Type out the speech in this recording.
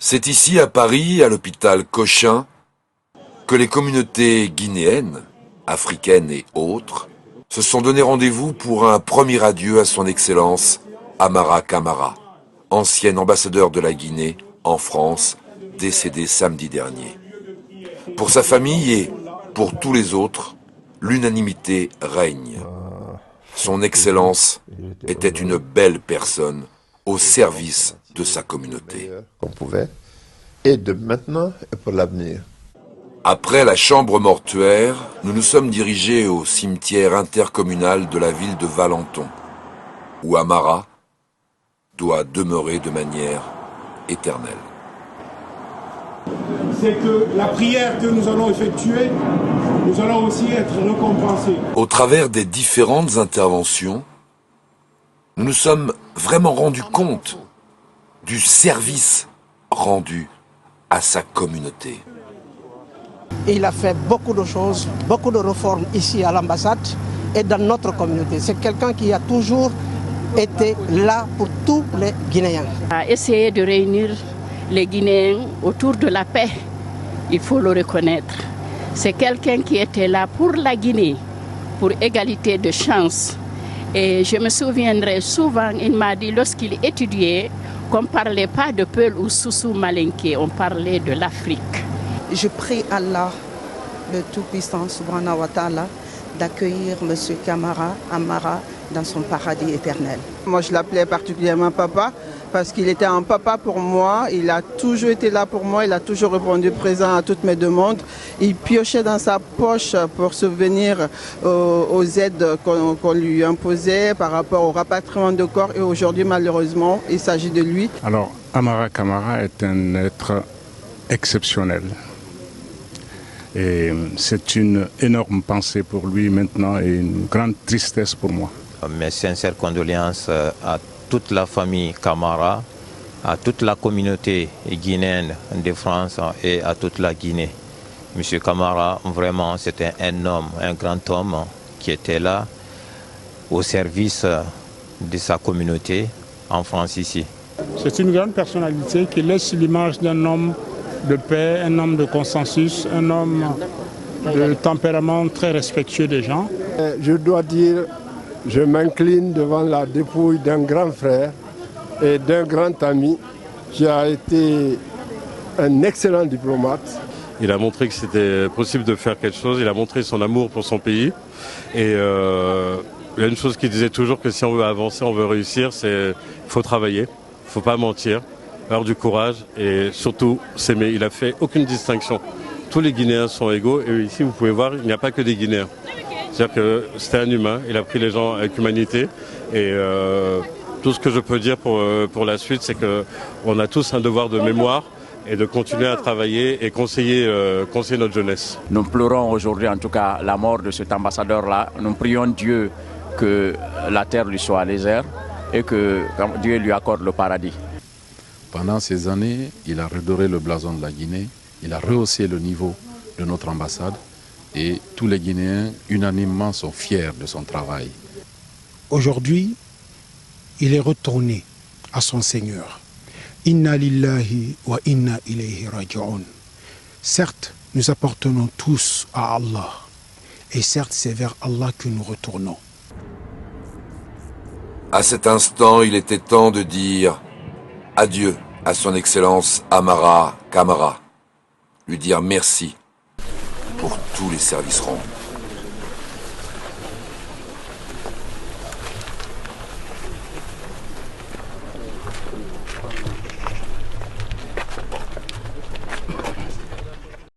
C'est ici à Paris, à l'hôpital Cochin, que les communautés guinéennes, africaines et autres se sont donné rendez-vous pour un premier adieu à son Excellence Amara Camara, ancien ambassadeur de la Guinée en France, décédé samedi dernier. Pour sa famille et pour tous les autres, l'unanimité règne. Son Excellence était une belle personne au service de sa communauté. Qu'on pouvait, et de maintenant et pour l'avenir. Après la chambre mortuaire, nous nous sommes dirigés au cimetière intercommunal de la ville de Valenton, où Amara doit demeurer de manière éternelle. C'est que la prière que nous allons effectuer, nous allons aussi être récompensés. Au travers des différentes interventions, nous nous sommes vraiment rendus compte du service rendu à sa communauté. Il a fait beaucoup de choses, beaucoup de réformes ici à l'ambassade et dans notre communauté. C'est quelqu'un qui a toujours été là pour tous les Guinéens. A essayé de réunir les Guinéens autour de la paix, il faut le reconnaître. C'est quelqu'un qui était là pour la Guinée, pour égalité de chance. Et je me souviendrai souvent, il m'a dit lorsqu'il étudiait qu'on ne parlait pas de Peul ou Soussou Malinké, on parlait de l'Afrique. Je prie Allah, le Tout-Puissant, Subhanahu wa Ta'ala, d'accueillir M. Amara dans son paradis éternel. Moi, je l'appelais particulièrement papa parce qu'il était un papa pour moi. Il a toujours été là pour moi. Il a toujours répondu présent à toutes mes demandes. Il piochait dans sa poche pour subvenir aux aides qu'on lui imposait par rapport au rapatriement de corps. Et aujourd'hui, malheureusement, il s'agit de lui. Alors, Amara Camara est un être exceptionnel. Et c'est une énorme pensée pour lui maintenant et une grande tristesse pour moi. Mes sincères condoléances à toute la famille Camara, à toute la communauté guinéenne de France et à toute la Guinée. Monsieur Camara, vraiment, c'était un homme, un grand homme qui était là au service de sa communauté en France ici. C'est une grande personnalité qui laisse l'image d'un homme de paix, un homme de consensus, un homme de tempérament très respectueux des gens. Je dois dire, je m'incline devant la dépouille d'un grand frère et d'un grand ami qui a été un excellent diplomate. Il a montré que c'était possible de faire quelque chose, il a montré son amour pour son pays. Et il y a une chose qu'il disait toujours, que si on veut avancer, on veut réussir, c'est qu'il faut travailler, il ne faut pas mentir, avoir du courage et surtout s'aimer. Il n'a fait aucune distinction. Tous les Guinéens sont égaux et ici vous pouvez voir, il n'y a pas que des Guinéens. C'est-à-dire que c'était un humain, il a pris les gens avec humanité et tout ce que je peux dire pour la suite, c'est qu'on a tous un devoir de mémoire et de continuer à travailler et conseiller notre jeunesse. Nous pleurons aujourd'hui en tout cas la mort de cet ambassadeur-là. Nous prions Dieu que la terre lui soit légère et que Dieu lui accorde le paradis. Pendant ces années, il a redoré le blason de la Guinée, il a rehaussé le niveau de notre ambassade et tous les Guinéens unanimement sont fiers de son travail. Aujourd'hui, il est retourné à son Seigneur. Inna lillahi wa inna ilayhi raji'un. Certes, nous appartenons tous à Allah et certes, c'est vers Allah que nous retournons. À cet instant, il était temps de dire adieu à son Excellence Amara Camara, lui dire merci pour tous les services rendus.